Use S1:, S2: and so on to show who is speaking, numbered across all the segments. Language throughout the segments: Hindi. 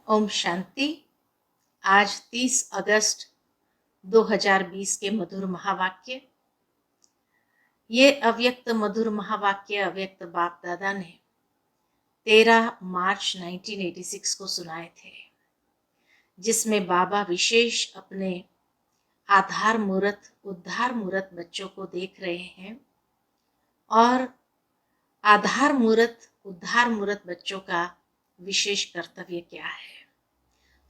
S1: ओम शांति। आज 30 अगस्त 2020 के मधुर महावाक्य। ये अव्यक्त मधुर महावाक्य अव्यक्त बाप दादा ने 13 मार्च 1986 को सुनाए थे, जिसमें बाबा विशेष अपने आधार मूर्त उद्धार मूर्त बच्चों को देख रहे हैं और आधार मूर्त उद्धार मूर्त बच्चों का विशेष कर्तव्य क्या है।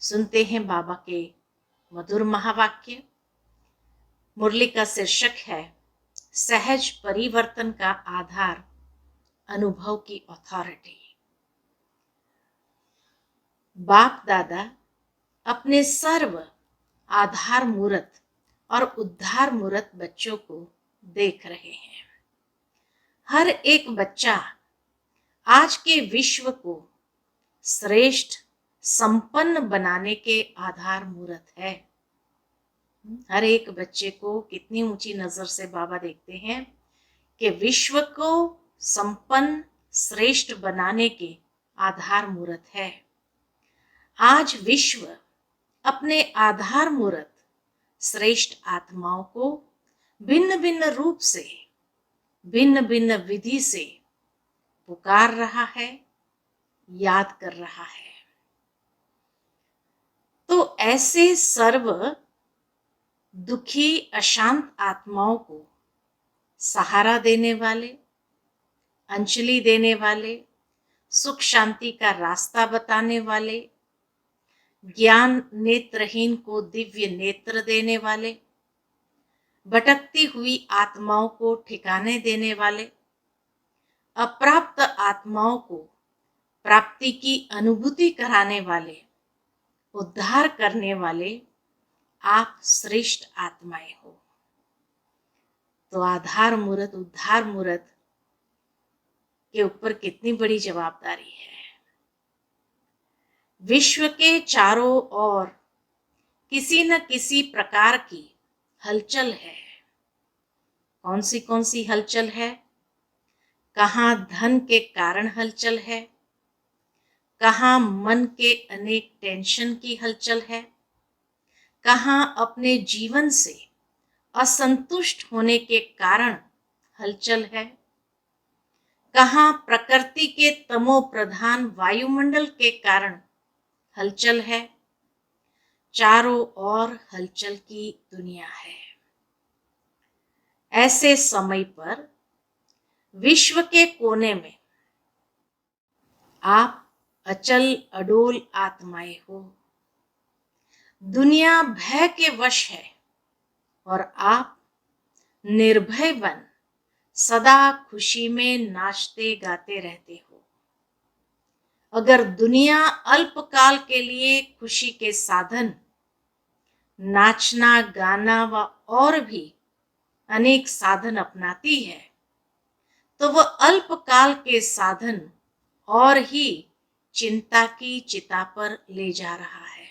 S1: सुनते हैं बाबा के मधुर महावाक्य। मुरली का शीर्षक है सहज परिवर्तन का आधार, अनुभव की अथॉरिटी। बाप दादा अपने सर्व आधार मूर्त और उद्धार मूर्त बच्चों को देख रहे हैं। हर एक बच्चा आज के विश्व को श्रेष्ठ संपन्न बनाने के आधार मूर्त है। हर एक बच्चे को कितनी ऊंची नजर से बाबा देखते हैं कि विश्व को संपन्न श्रेष्ठ बनाने के आधार मूर्त है। आज विश्व अपने आधार मूर्त श्रेष्ठ आत्माओं को भिन्न भिन्न रूप से भिन्न भिन्न विधि से पुकार रहा है, याद कर रहा है। तो ऐसे सर्व दुखी अशांत आत्माओं को सहारा देने वाले, अंजलि देने वाले, सुख शांति का रास्ता बताने वाले, ज्ञान नेत्रहीन को दिव्य नेत्र देने वाले, भटकती हुई आत्माओं को ठिकाने देने वाले, अप्राप्त आत्माओं को प्राप्ति की अनुभूति कराने वाले, उद्धार करने वाले आप श्रेष्ठ आत्माएं हो। तो आधार मूर्त उद्धार मूर्त के ऊपर कितनी बड़ी जवाबदारी है। विश्व के चारों ओर किसी न किसी प्रकार की हलचल है। कौन सी हलचल है? कहाँ धन के कारण हलचल है, कहाँ मन के अनेक टेंशन की हलचल है, कहाँ अपने जीवन से असंतुष्ट होने के कारण हलचल है, कहाँ प्रकृति के तमो प्रधान वायुमंडल के कारण हलचल है। चारों ओर हलचल की दुनिया है। ऐसे समय पर विश्व के कोने में आप अचल अडोल आत्माएं हो। दुनिया भय के वश है और आप निर्भय बन सदा खुशी में नाचते गाते रहते हो। अगर दुनिया अल्पकाल के लिए खुशी के साधन नाचना गाना व और भी अनेक साधन अपनाती है, तो वह अल्पकाल के साधन और ही चिंता की चिता पर ले जा रहा है।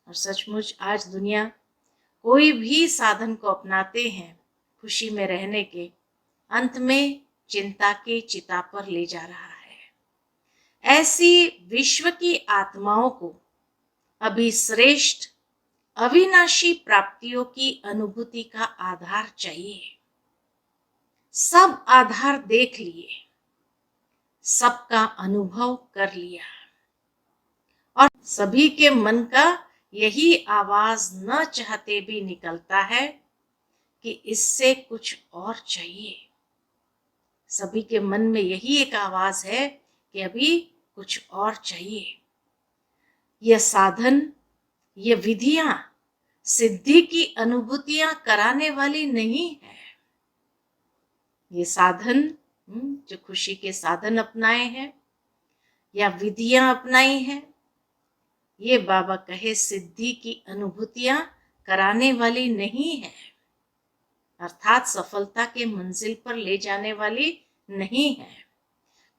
S1: और सचमुच आज दुनिया कोई भी साधन को अपनाते हैं खुशी में रहने के, अंत में चिंता की चिता पर ले जा रहा है। ऐसी विश्व की आत्माओं को अभी श्रेष्ठ अविनाशी प्राप्तियों की अनुभूति का आधार चाहिए। सब आधार देख लिए, सबका अनुभव कर लिया और सभी के मन का यही आवाज न चाहते भी निकलता है कि इससे कुछ और चाहिए। सभी के मन में यही एक आवाज है कि अभी कुछ और चाहिए। यह साधन, ये विधियां सिद्धि की अनुभूतियां कराने वाली नहीं है। ये साधन जो खुशी के साधन अपनाए हैं या विधियां अपनाई हैं, ये बाबा कहे सिद्धि की अनुभूतियां कराने वाली नहीं है, अर्थात सफलता के मंजिल पर ले जाने वाली नहीं है।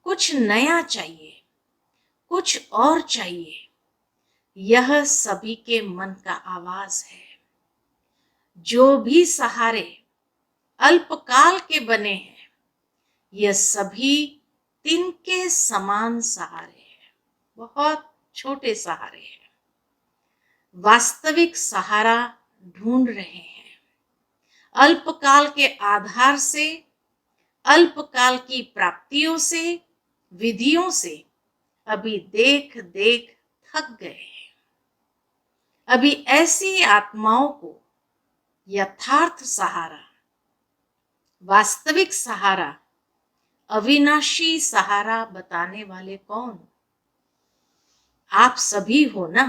S1: कुछ नया चाहिए, कुछ और चाहिए। यह सभी के मन का आवाज है। जो भी सहारे अल्पकाल के बने हैं, यह सभी तिनके समान सहारे हैं। बहुत छोटे सहारे हैं, वास्तविक सहारा ढूंढ रहे हैं। अल्पकाल के आधार से, अल्पकाल की प्राप्तियों से, विधियों से अभी देख देख थक गए हैं। अभी ऐसी आत्माओं को यथार्थ सहारा, वास्तविक सहारा, अविनाशी सहारा बताने वाले कौन? आप सभी हो ना।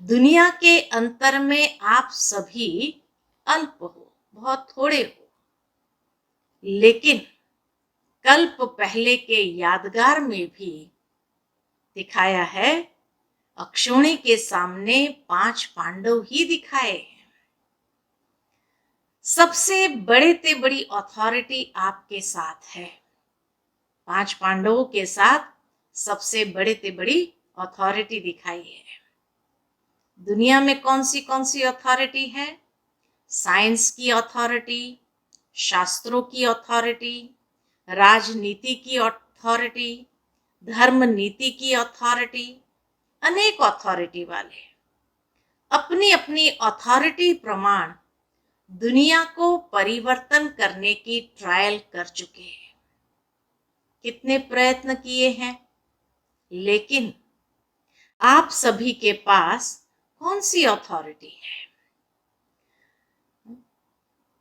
S1: दुनिया के अंतर में आप सभी अल्प हो, बहुत थोड़े हो, लेकिन कल्प पहले के यादगार में भी दिखाया है, अक्षोणी के सामने 5 पांडव ही दिखाए हैं। सबसे बड़े ते बड़ी अथॉरिटी आपके साथ है। 5 पांडवों के साथ सबसे बड़े ते बड़ी अथॉरिटी दिखाई है। दुनिया में कौन सी अथॉरिटी है? साइंस की अथॉरिटी, शास्त्रों की अथॉरिटी, राजनीति की अथॉरिटी, धर्म नीति की अथॉरिटी, अनेक अथॉरिटी वाले अपनी अपनी अथॉरिटी प्रमाण दुनिया को परिवर्तन करने की ट्रायल कर चुके हैं। कितने प्रयत्न किए हैं, लेकिन आप सभी के पास कौन सी अथॉरिटी है?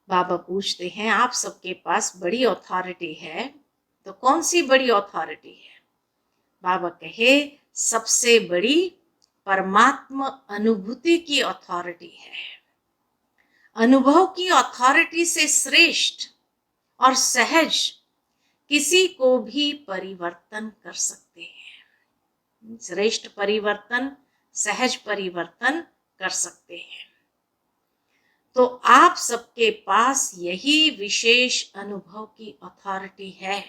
S1: बाबा पूछते हैं, आप सबके पास बड़ी अथॉरिटी है, तो कौन सी बड़ी अथॉरिटी है? बाबा कहे, सबसे बड़ी परमात्मा अनुभूति की अथॉरिटी है। अनुभव की अथॉरिटी से श्रेष्ठ और सहज किसी को भी परिवर्तन कर सकते हैं। श्रेष्ठ परिवर्तन, सहज परिवर्तन कर सकते हैं। तो आप सबके पास यही विशेष अनुभव की अथॉरिटी है।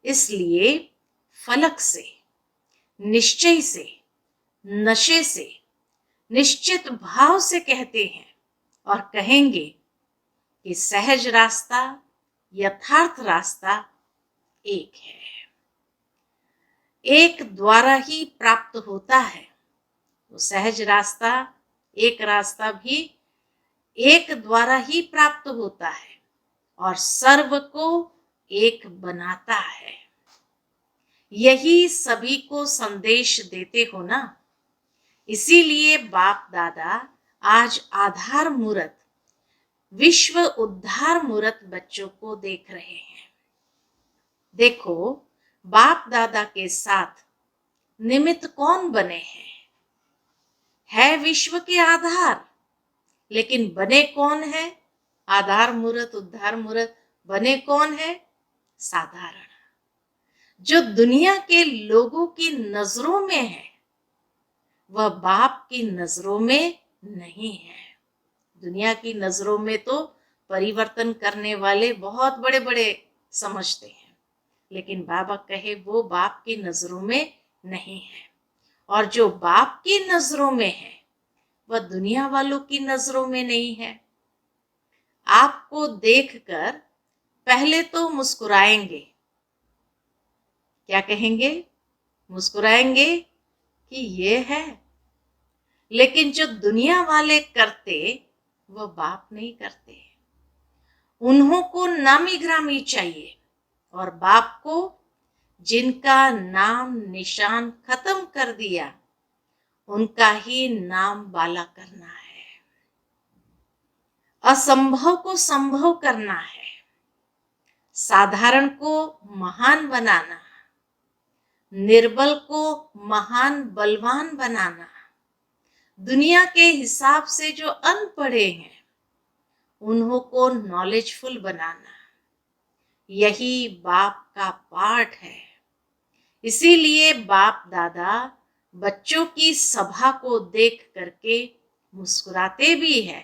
S1: इसलिए फलक से, निश्चय से, नशे से, निश्चित भाव से कहते हैं और कहेंगे कि सहज रास्ता, यथार्थ रास्ता एक है। एक द्वारा ही प्राप्त होता है। तो सहज रास्ता, एक रास्ता भी एक द्वारा ही प्राप्त होता है और सर्व को एक बनाता है। यही सभी को संदेश देते हो ना। इसीलिए बाप दादा आज आधार मूर्त, विश्व उद्धार मूर्त बच्चों को देख रहे हैं। देखो, बाप दादा के साथ निमित्त कौन बने हैं? है विश्व के आधार, लेकिन बने कौन है? आधार मूर्त, उद्धार मूर्त बने कौन है? साधारण, जो दुनिया के लोगों की नजरों में है, वह बाप की नजरों में नहीं है। दुनिया की नजरों में तो परिवर्तन करने वाले बहुत बड़े बड़े समझते हैं, लेकिन बाबा कहे वो बाप की नजरों में नहीं है। और जो बाप की नजरों में है, वह दुनिया वालों की नजरों में नहीं है। आपको देखकर पहले तो मुस्कुराएंगे। क्या कहेंगे? मुस्कुराएंगे कि ये है। लेकिन जो दुनिया वाले करते, वह बाप नहीं करते। उन्हों को नामी ग्रामी चाहिए, और बाप को जिनका नाम निशान खत्म कर दिया, उनका ही नाम वाला करना है। असंभव को संभव करना है, साधारण को महान बनाना, निर्बल को महान बलवान बनाना, दुनिया के हिसाब से जो अनपढ़े हैं उन्हों को नॉलेजफुल बनाना, यही बाप का पाठ है। इसीलिए बाप दादा बच्चों की सभा को देख करके मुस्कुराते भी है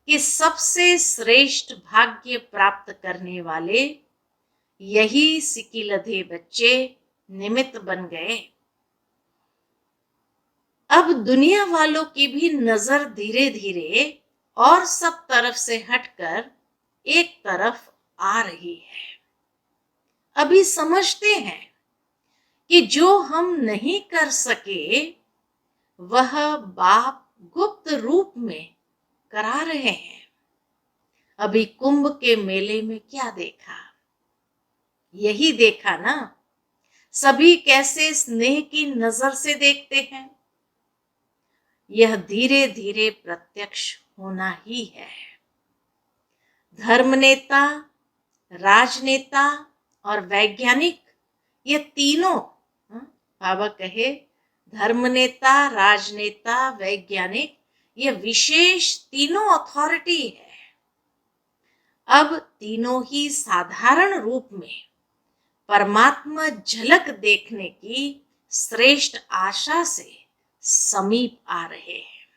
S1: कि सबसे श्रेष्ठ भाग्य प्राप्त करने वाले यही सिकिलधे बच्चे निमित्त बन गए। अब दुनिया वालों की भी नजर धीरे धीरे और सब तरफ से हटकर एक तरफ आ रही है। अभी समझते हैं कि जो हम नहीं कर सके वह बाप गुप्त रूप में करा रहे हैं। अभी कुंभ के मेले में क्या देखा? यही देखा ना, सभी कैसे स्नेह की नजर से देखते हैं। यह धीरे धीरे प्रत्यक्ष होना ही है। धर्म नेता, राजनेता और वैज्ञानिक, ये तीनों, बाबा कहे धर्म नेता, राजनेता, वैज्ञानिक, ये विशेष तीनों अथॉरिटी है। अब तीनों ही साधारण रूप में परमात्मा झलक देखने की श्रेष्ठ आशा से समीप आ रहे हैं।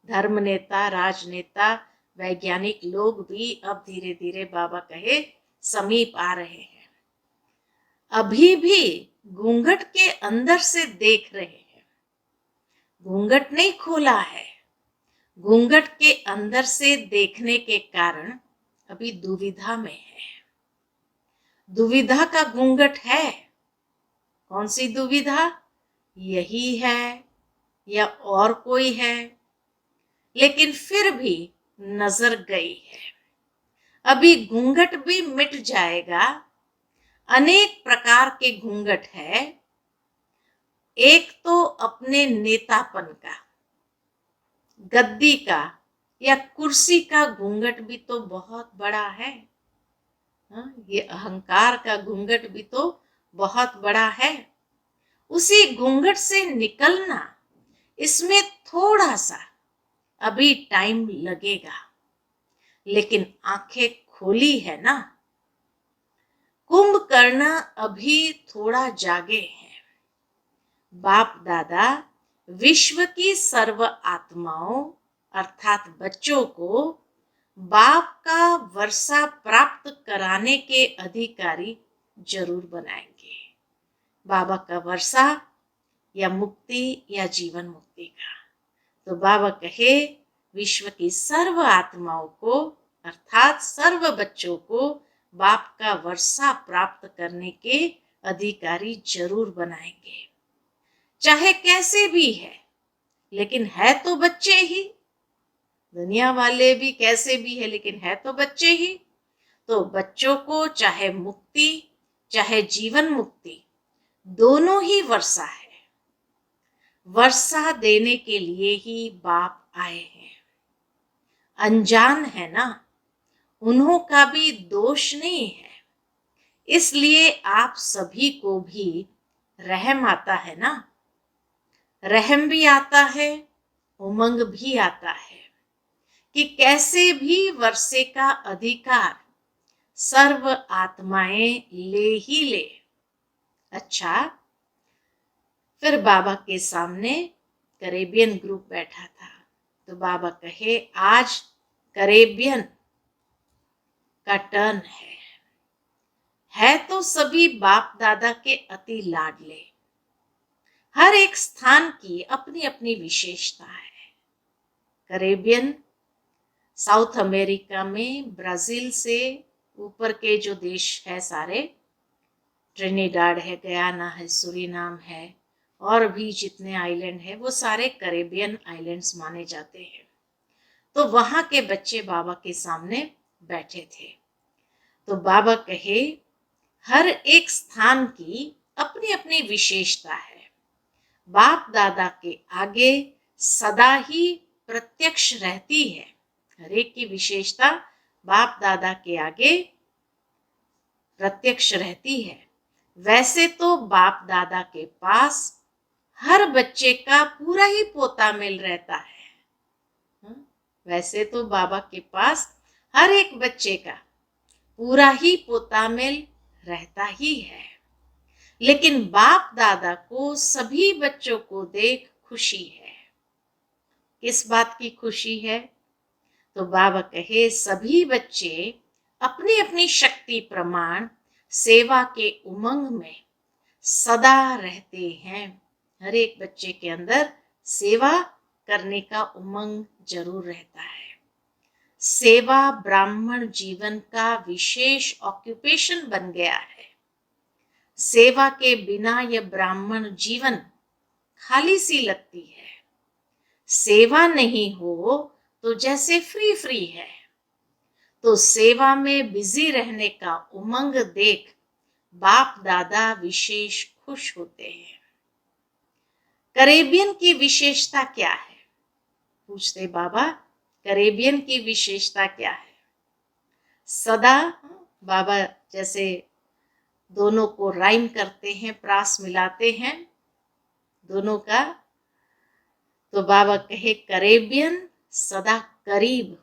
S1: धर्म नेता, राजनेता, वैज्ञानिक लोग भी अब धीरे धीरे बाबा कहे समीप आ रहे हैं। अभी भी घूंघट के अंदर से देख रहे हैं। घूंघट नहीं खोला है। घूंघट के अंदर से देखने के कारण अभी दुविधा में है। दुविधा का घूंघट है। कौन सी दुविधा? यही है या और कोई है? लेकिन फिर भी नजर गई है। अभी घूंघट भी मिट जाएगा। अनेक प्रकार के घूंघट है। एक तो अपने नेतापन का, गद्दी का या कुर्सी का घूंघट भी तो बहुत बड़ा है। ये अहंकार का घूंघट भी तो बहुत बड़ा है। उसी घूंघट से निकलना, इसमें थोड़ा सा अभी टाइम लगेगा, लेकिन आंखें खोली है ना। कुंभकर्ण अभी थोड़ा जागे हैं। बाप दादा विश्व की सर्व आत्माओं अर्थात बच्चों को बाप का वर्षा प्राप्त कराने के अधिकारी जरूर बनाएंगे। बाबा का वर्षा या मुक्ति या जीवन मुक्ति का। तो बाबा कहे विश्व की सर्व आत्माओं को अर्थात सर्व बच्चों को बाप का वर्षा प्राप्त करने के अधिकारी जरूर बनाएंगे। चाहे कैसे भी है, लेकिन है तो बच्चे ही। दुनिया वाले भी कैसे भी है, लेकिन है तो बच्चे ही। तो बच्चों को चाहे मुक्ति चाहे जीवन मुक्ति, दोनों ही वर्षा है। वर्षा देने के लिए ही बाप आए हैं। अनजान है ना, उन्हों का भी दोष नहीं है। इसलिए आप सभी को भी रहम आता है ना। रहम भी आता है, उमंग भी आता है कि कैसे भी वर्षे का अधिकार सर्व आत्माएं ले ही ले। अच्छा, फिर बाबा के सामने करेबियन ग्रुप बैठा था। तो बाबा कहे आज करेबियन का टर्न है तो सभी बाप दादा के अति लाडले। हर एक स्थान की अपनी अपनी विशेषता है। करेबियन साउथ अमेरिका में ब्राजील से ऊपर के जो देश है सारे, ट्रिनिडाड है, गयाना है, सूरीनाम है, और भी जितने आइलैंड है वो सारे करेबियन आइलैंड्स माने जाते हैं। तो वहां के बच्चे बाबा के सामने बैठे थे। तो बाबा कहे हर एक स्थान की अपनी अपनी विशेषता है। बाप दादा के आगे सदा ही प्रत्यक्ष रहती है। हर एक की विशेषता बाप दादा के आगे प्रत्यक्ष रहती है। वैसे तो बाप दादा के पास हर बच्चे का पूरा ही पोता मिल रहता है। वैसे तो बाबा के पास हर एक बच्चे का पूरा ही पोता मिल रहता ही है, लेकिन बाप दादा को सभी बच्चों को देख खुशी है। किस बात की खुशी है? तो बाबा कहे सभी बच्चे अपनी अपनी शक्ति प्रमाण सेवा के उमंग में सदा रहते हैं। हर एक बच्चे के अंदर सेवा करने का उमंग जरूर रहता है। सेवा ब्राह्मण जीवन का विशेष ऑक्यूपेशन बन गया है। सेवा के बिना यह ब्राह्मण जीवन खाली सी लगती है। सेवा नहीं हो तो जैसे फ्री फ्री है। तो सेवा में बिजी रहने का उमंग देख बाप दादा विशेष खुश होते हैं। करेबियन की विशेषता क्या है? पूछते बाबा, करेबियन की विशेषता क्या है? सदा बाबा जैसे दोनों को राइम करते हैं, प्रास मिलाते हैं दोनों का। तो बाबा कहे करेबियन सदा करीब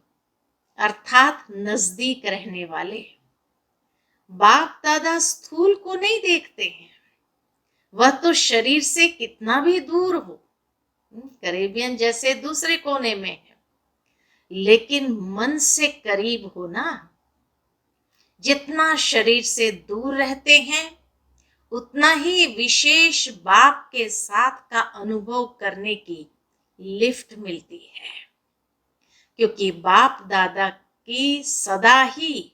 S1: अर्थात नजदीक रहने वाले। बाप दादा स्थूल को नहीं देखते हैं, वह तो शरीर से कितना भी दूर हो, करेबियन जैसे दूसरे कोने में है, लेकिन मन से करीब हो ना। जितना शरीर से दूर रहते हैं उतना ही विशेष बाप के साथ का अनुभव करने की लिफ्ट मिलती है, क्योंकि बाप दादा की सदा ही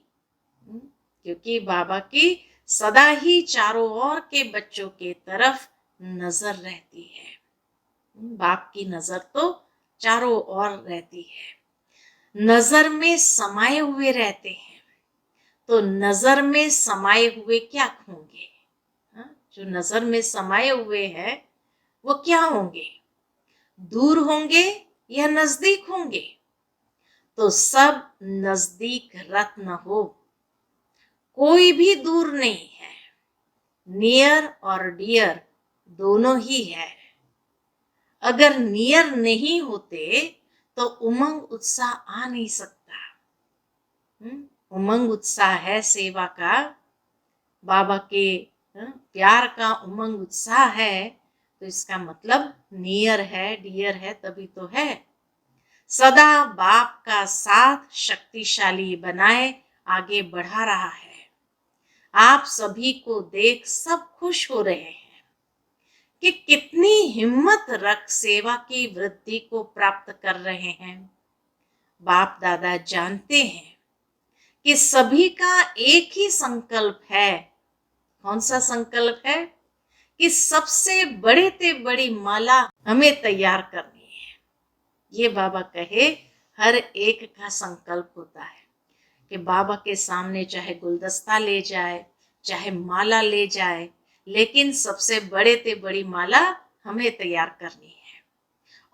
S1: क्योंकि बाबा की सदा ही चारों ओर के बच्चों के तरफ नजर रहती है। बाप की नजर तो चारों ओर रहती है, नजर में समाये हुए रहते हैं। तो नजर में समाये हुए क्या होंगे? जो नजर में समाये हुए हैं वो क्या होंगे? दूर होंगे या नजदीक होंगे? तो सब नजदीक रत्न हो, कोई भी दूर नहीं है। नियर और डियर दोनों ही है। अगर नियर नहीं होते तो उमंग उत्साह आ नहीं सकता। उमंग उत्साह है सेवा का, बाबा के प्यार का उमंग उत्साह है, तो इसका मतलब नियर है, डियर है, तभी तो है। सदा बाप का साथ शक्तिशाली बनाए आगे बढ़ा रहा है। आप सभी को देख सब खुश हो रहे हैं कि कितनी हिम्मत रख सेवा की वृद्धि को प्राप्त कर रहे हैं। बाप दादा जानते हैं कि सभी का एक ही संकल्प है। कौन सा संकल्प है? कि सबसे बड़े ते बड़ी माला हमें तैयार करनी है। ये बाबा कहे हर एक का संकल्प होता है कि बाबा के सामने चाहे गुलदस्ता ले जाए, चाहे माला ले जाए, लेकिन सबसे बड़े ते बड़ी माला हमें तैयार करनी है।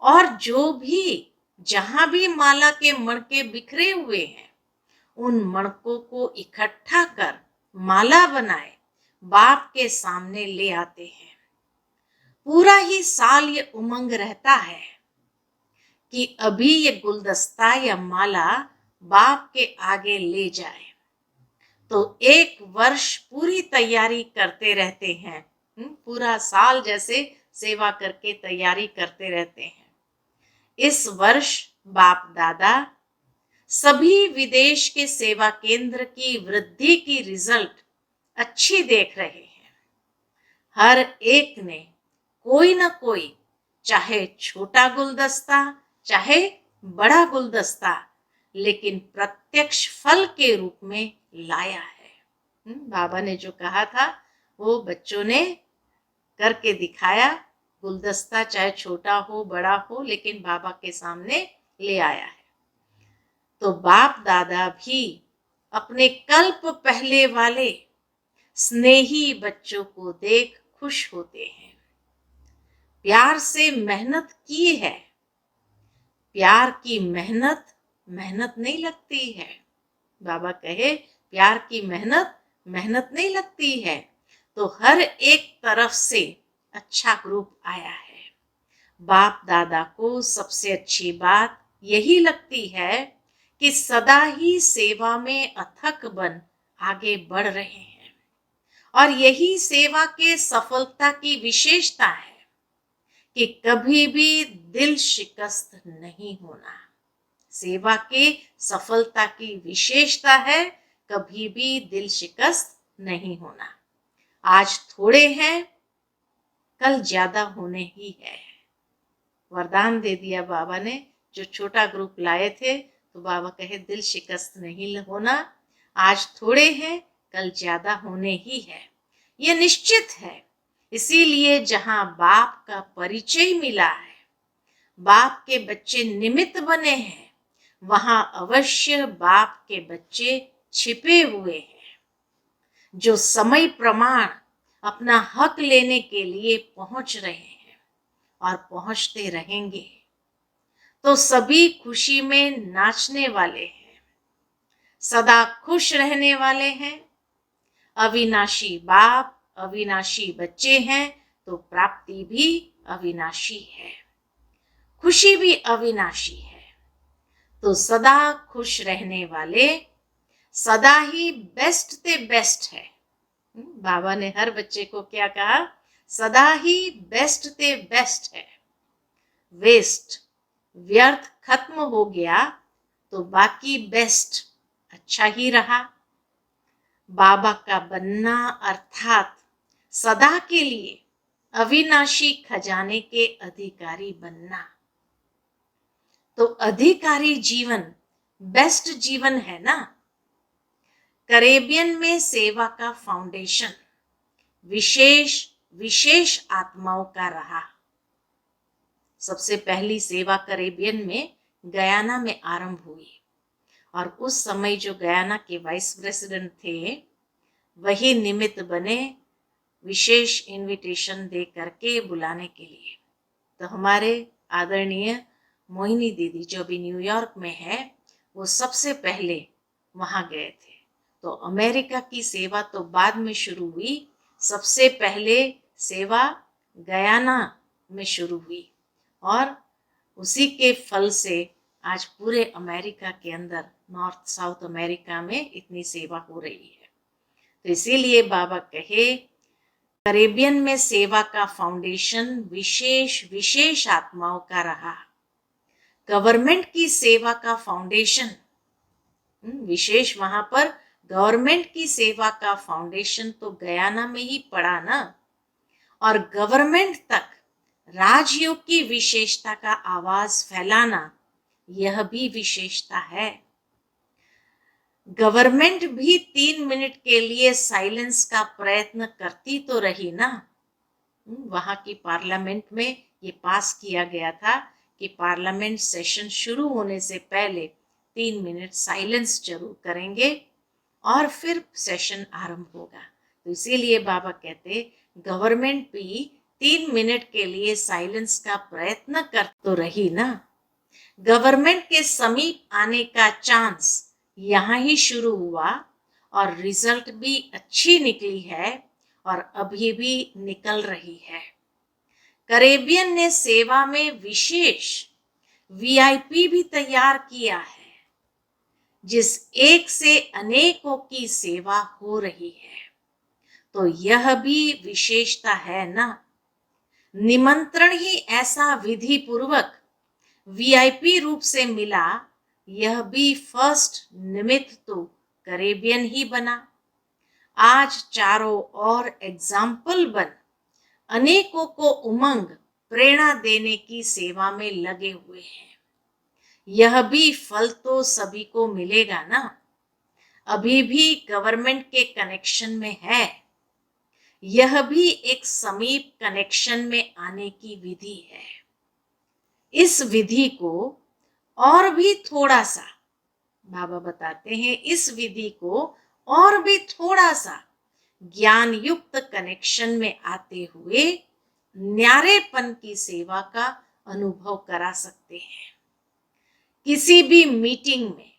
S1: और जो भी जहां भी माला के मणके बिखरे हुए हैं, उन मणकों को इकट्ठा कर माला बनाए बाप के सामने ले आते हैं। पूरा ही साल ये उमंग रहता है कि अभी ये गुलदस्ता या माला बाप के आगे ले जाए। तो एक वर्ष पूरी तैयारी करते रहते हैं। पूरा साल जैसे सेवा करके तैयारी करते रहते हैं। इस वर्ष बाप दादा सभी विदेश के सेवा केंद्र की वृद्धि की रिजल्ट अच्छी देख रहे हैं। हर एक ने कोई ना कोई, चाहे छोटा गुलदस्ता चाहे बड़ा गुलदस्ता, लेकिन प्रत्यक्ष फल के रूप में लाया है। बाबा ने जो कहा था वो बच्चों ने करके दिखाया। गुलदस्ता चाहे छोटा हो बड़ा हो, लेकिन बाबा के सामने ले आया है। तो बाप दादा भी अपने कल्प पहले वाले स्नेही बच्चों को देख खुश होते हैं। प्यार से मेहनत की है। प्यार की मेहनत मेहनत नहीं लगती है। बाबा कहे प्यार की मेहनत मेहनत नहीं लगती है। तो हर एक तरफ से अच्छा ग्रुप आया है। बाप दादा को सबसे अच्छी बात यही लगती है कि सदा ही सेवा में अथक बन आगे बढ़ रहे हैं, और यही सेवा के सफलता की विशेषता है कि कभी भी दिल शिकस्त नहीं होना। सेवा के सफलता की विशेषता है कभी भी दिल शिकस्त नहीं होना। आज थोड़े हैं, कल ज्यादा होने ही है। वरदान दे दिया बाबा ने। जो छोटा ग्रुप लाए थे तो बाबा कहे दिल शिकस्त नहीं होना। आज थोड़े हैं, कल ज्यादा होने ही है। ये निश्चित है। इसीलिए जहां बाप का परिचय मिला है, बाप के बच्चे निमित्त बने हैं, वहां अवश्य बाप के बच्चे छिपे हुए हैं, जो समय प्रमाण अपना हक लेने के लिए पहुंच रहे हैं और पहुंचते रहेंगे। तो सभी खुशी में नाचने वाले हैं, सदा खुश रहने वाले हैं। अविनाशी बाप, अविनाशी बच्चे हैं, तो प्राप्ति भी अविनाशी है, खुशी भी अविनाशी है। तो सदा खुश रहने वाले सदा ही बेस्ट ते बेस्ट है। बाबा ने हर बच्चे को क्या कहा? सदा ही बेस्ट ते बेस्ट है। वेस्ट, व्यर्थ खत्म हो गया तो बाकी बेस्ट अच्छा ही रहा। बाबा का बनना अर्थात सदा के लिए अविनाशी खजाने के अधिकारी बनना। तो अधिकारी जीवन बेस्ट जीवन है ना। कैरेबियन में सेवा का फाउंडेशन विशेष विशेष आत्माओं का रहा। सबसे पहली सेवा कैरेबियन में गयाना में आरंभ हुई और उस समय जो गयाना के वाइस प्रेसिडेंट थे वही निमित्त बने विशेष इनविटेशन दे करके बुलाने के लिए। तो हमारे आदरणीय मोहिनी दीदी जो भी न्यूयॉर्क में है, वो सबसे पहले वहां गए थे। तो अमेरिका की सेवा तो बाद में शुरू हुई, सबसे पहले सेवा गयाना में शुरू हुई और उसी के फल से आज पूरे अमेरिका के अंदर, नॉर्थ साउथ अमेरिका में इतनी सेवा हो रही है। तो इसीलिए बाबा कहे कैरेबियन में सेवा का फाउंडेशन विशेष विशेष आत्माओं का रहा। गवर्नमेंट की सेवा का फाउंडेशन विशेष, वहां पर गवर्नमेंट की सेवा का फाउंडेशन तो गयाना में ही पड़ा ना। और गवर्नमेंट तक राजयोग की विशेषता का आवाज फैलाना, यह भी विशेषता है। गवर्नमेंट भी 3 मिनट के लिए साइलेंस का प्रयत्न करती तो रही ना। वहां की पार्लियामेंट में ये पास किया गया था कि पार्लियामेंट सेशन शुरू होने से पहले 3 मिनट साइलेंस जरूर करेंगे और फिर सेशन आरंभ होगा। तो इसीलिए बाबा कहते गवर्नमेंट भी 3 मिनट के लिए साइलेंस का प्रयत्न कर तो रही ना। गवर्नमेंट के समीप आने का चांस यहाँ ही शुरू हुआ और रिजल्ट भी अच्छी निकली है और अभी भी निकल रही है। कैरेबियन ने सेवा में विशेष वीआईपी भी तैयार किया है, जिस एक से अनेकों की सेवा हो रही है। तो यह भी विशेषता है ना। निमंत्रण ही ऐसा विधि पूर्वक वीआईपी रूप से मिला, यह भी फर्स्ट निमित्त तो कैरेबियन ही बना। आज चारों ओर एग्जाम्पल बन अनेकों को उमंग प्रेरणा देने की सेवा में लगे हुए हैं। यह भी फल तो सभी को मिलेगा ना। अभी भी गवर्नमेंट के कनेक्शन में है, यह भी एक समीप कनेक्शन में आने की विधि है। इस विधि को और भी थोड़ा सा, बाबा बताते हैं, इस विधि को और भी थोड़ा सा ज्ञान युक्त कनेक्शन में आते हुए न्यारेपन की सेवा का अनुभव करा सकते हैं। किसी भी मीटिंग में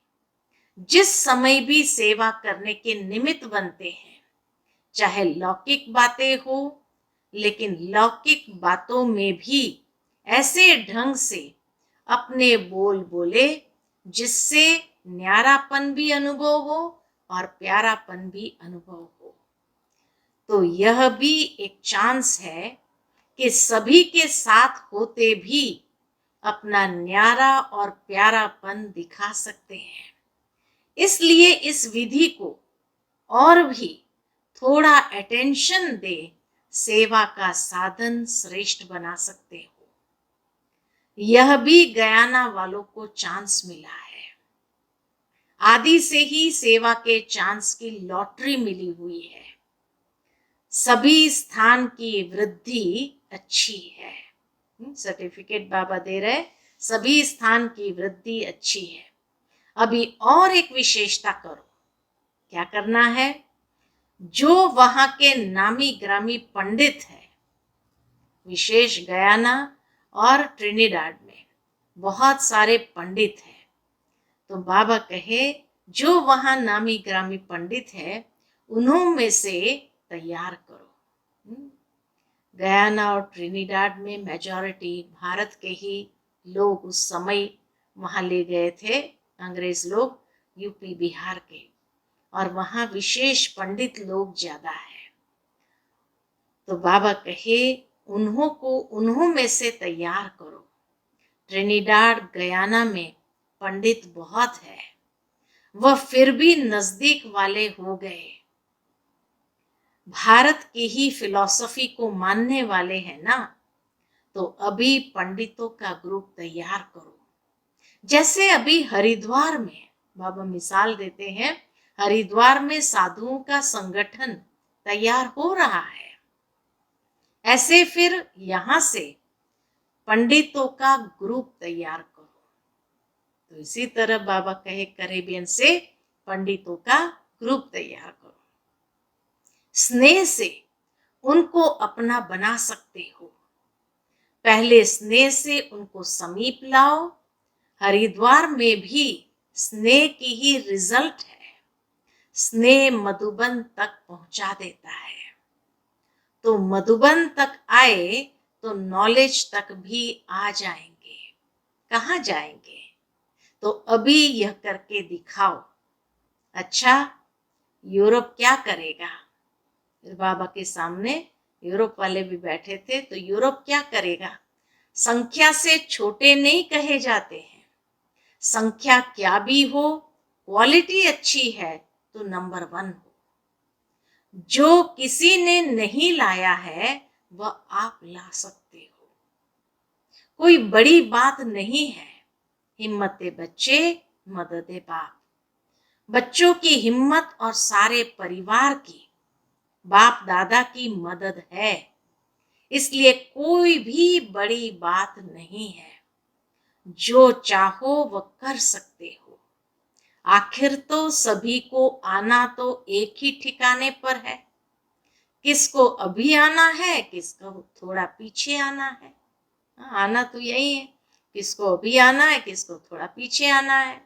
S1: जिस समय भी सेवा करने के निमित्त बनते हैं, चाहे लौकिक बातें हो, लेकिन लौकिक बातों में भी ऐसे ढंग से अपने बोल बोले जिससे न्यारापन भी अनुभव हो और प्यारापन भी अनुभव हो। तो यह भी एक चांस है कि सभी के साथ होते भी अपना न्यारा और प्यारापन दिखा सकते हैं। इसलिए इस विधि को और भी थोड़ा अटेंशन दे सेवा का साधन श्रेष्ठ बना सकते हो। यह भी गयाना वालों को चांस मिला है। आदि से ही सेवा के चांस की लॉटरी मिली हुई है। सभी स्थान की वृद्धि अच्छी है। सर्टिफिकेट बाबा दे रहे, सभी स्थान की वृद्धि अच्छी है। अभी और एक विशेषता करो। क्या करना है? जो वहां के नामी ग्रामी पंडित है, विशेष गयाना और ट्रिनिडाड में बहुत सारे पंडित हैं, तो बाबा कहे जो वहां नामी ग्रामी पंडित है उन्हों में से तैयार करो। गयाना और ट्रिनिडाड में मेजॉरिटी भारत के ही लोग उस समय वहां ले गए थे, अंग्रेज लोग, यूपी बिहार के, और वहां विशेष पंडित लोग ज्यादा है। तो बाबा कहे उन्हों में से तैयार करो। ट्रिनिडाड गयाना में पंडित बहुत है, वह फिर भी नजदीक वाले हो गए, भारत की ही फिलॉसफी को मानने वाले हैं ना, तो अभी पंडितों का ग्रुप तैयार करो। जैसे अभी हरिद्वार में बाबा मिसाल देते हैं, हरिद्वार में साधुओं का संगठन तैयार हो रहा है, ऐसे फिर यहां से पंडितों का ग्रुप तैयार करो। तो इसी तरह बाबा कहे कैरेबियन से पंडितों का ग्रुप तैयार करो। स्नेह से उनको अपना बना सकते हो। पहले स्नेह से उनको समीप लाओ। हरिद्वार में भी स्नेह की ही रिजल्ट है। स्नेह मधुबन तक पहुंचा देता है। तो मधुबन तक आए तो नॉलेज तक भी आ जाएंगे। कहाँ जाएंगे? तो अभी यह करके दिखाओ। अच्छा, यूरोप क्या करेगा? बाबा के सामने यूरोप वाले भी बैठे थे, तो यूरोप क्या करेगा? संख्या से छोटे नहीं कहे जाते हैं। संख्या क्या भी हो, क्वालिटी अच्छी है तो नंबर 1 हो। जो किसी ने नहीं लाया है वह आप ला सकते हो। कोई बड़ी बात नहीं है। हिम्मते बच्चे, मददे बाप। बच्चों की हिम्मत और सारे परिवार की, बाप दादा की मदद है, इसलिए कोई भी बड़ी बात नहीं है। जो चाहो वह कर सकते हो। आखिर तो सभी को आना तो एक ही ठिकाने पर है। किसको अभी आना है, किसको थोड़ा पीछे आना है। आना तो यही है, किसको अभी आना है, किसको थोड़ा पीछे आना है।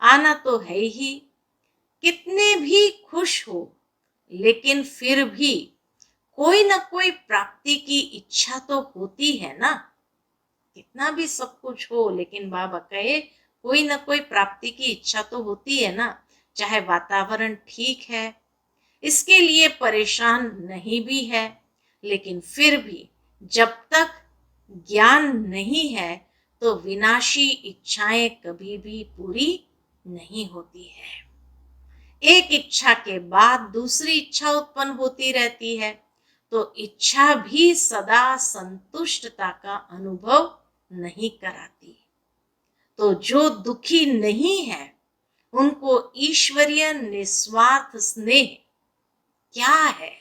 S1: आना तो है ही। कितने भी खुश हो, लेकिन फिर भी कोई ना कोई प्राप्ति की इच्छा तो होती है ना। कितना भी सब कुछ हो, लेकिन बाबा कहे कोई ना कोई प्राप्ति की इच्छा तो होती है ना। चाहे वातावरण ठीक है, इसके लिए परेशान नहीं भी है, लेकिन फिर भी जब तक ज्ञान नहीं है तो विनाशी इच्छाएं कभी भी पूरी नहीं होती है। एक इच्छा के बाद दूसरी इच्छा उत्पन्न होती रहती है, तो इच्छा भी सदा संतुष्टता का अनुभव नहीं कराती। तो जो दुखी नहीं है उनको ईश्वरीय निस्वार्थ स्नेह क्या है,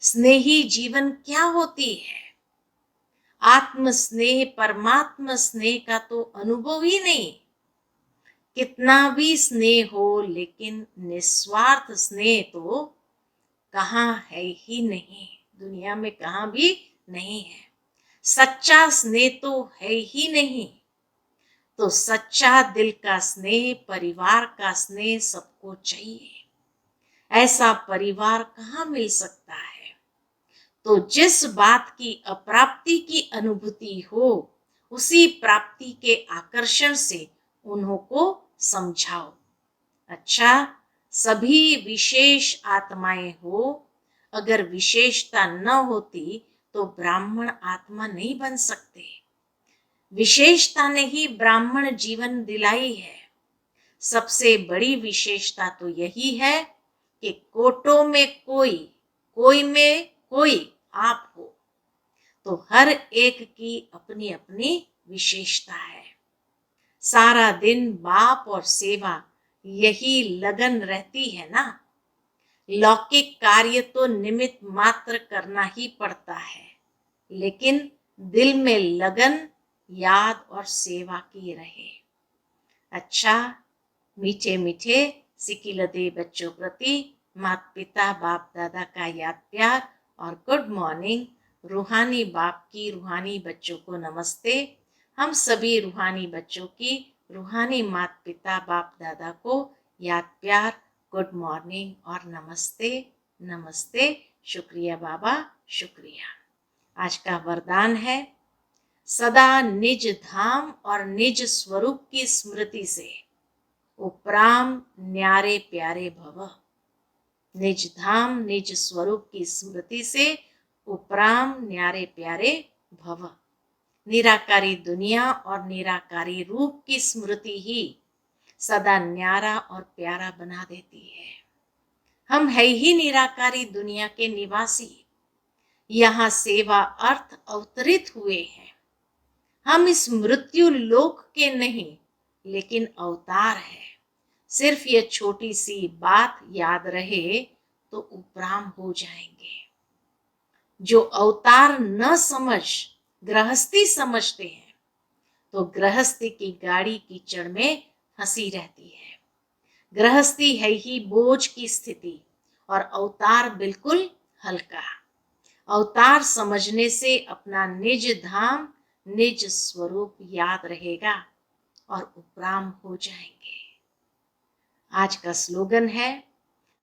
S1: स्नेही जीवन क्या होती है, आत्म स्नेह, परमात्मा स्नेह का तो अनुभव ही नहीं। कितना भी स्नेह हो, लेकिन निस्वार्थ स्नेह तो कहाँ है ही नहीं, दुनिया में कहाँ भी नहीं है। सच्चा स्नेह तो है ही नहीं। तो सच्चा दिल का स्नेह, परिवार का स्नेह सबको चाहिए। ऐसा परिवार कहाँ मिल सकता है? तो जिस बात की अप्राप्ति की अनुभूति हो, उसी प्राप्ति के आकर्षण से उन्हों को समझाओ। अच्छा, सभी विशेष आत्माएं हो, अगर विशेषता न होती तो ब्राह्मण आत्मा नहीं बन सकते। विशेषता ने ही ब्राह्मण जीवन दिलाई है। सबसे बड़ी विशेषता तो यही है कि कोटों में कोई, कोई में कोई आप हो। तो हर एक की अपनी अपनी विशेषता है। सारा दिन बाप और सेवा, यही लगन रहती है ना। लौकिक कार्य तो निमित्त मात्र करना ही पड़ता है, लेकिन दिल में लगन, याद और सेवा की रहे। अच्छा, मीठे मीठे सिकिलदे बच्चों प्रति माता पिता बाप दादा का याद प्यार और गुड मॉर्निंग। रूहानी बाप की रूहानी बच्चों को नमस्ते। हम सभी रूहानी बच्चों की रूहानी माता पिता बाप दादा को याद प्यार, गुड मॉर्निंग और नमस्ते नमस्ते। शुक्रिया बाबा, शुक्रिया। आज का वरदान है, सदा निज धाम और निज स्वरूप की स्मृति से उपराम न्यारे प्यारे भव। निज धाम निज स्वरूप की स्मृति से उपराम न्यारे प्यारे भव। निराकारी दुनिया और निराकारी रूप की स्मृति ही सदा न्यारा और प्यारा बना देती है। हम है ही निराकारी दुनिया के निवासी। यहाँ सेवा अर्थ अवतरित हुए हैं। हम इस मृत्यु लोक के नहीं, लेकिन अवतार है। सिर्फ ये छोटी सी बात याद रहे तो उपराम हो जाएंगे। जो अवतार न समझ गृहस्थी समझते हैं, तो गृहस्थी की गाड़ी कीचड़ में फंसी रहती है। गृहस्थी है ही बोझ की स्थिति और अवतार बिल्कुल हल्का। अवतार समझने से अपना निज धाम निज स्वरूप याद रहेगा और उपराम हो जाएंगे। आज का स्लोगन है,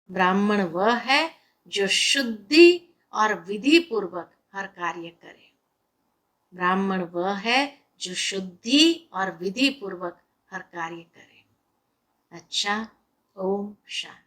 S1: ब्राह्मण वह है जो शुद्धि और विधि पूर्वक हर कार्य करे। ब्राह्मण वह है जो शुद्धि और विधि पूर्वक हर कार्य करे। अच्छा, ओम शांति।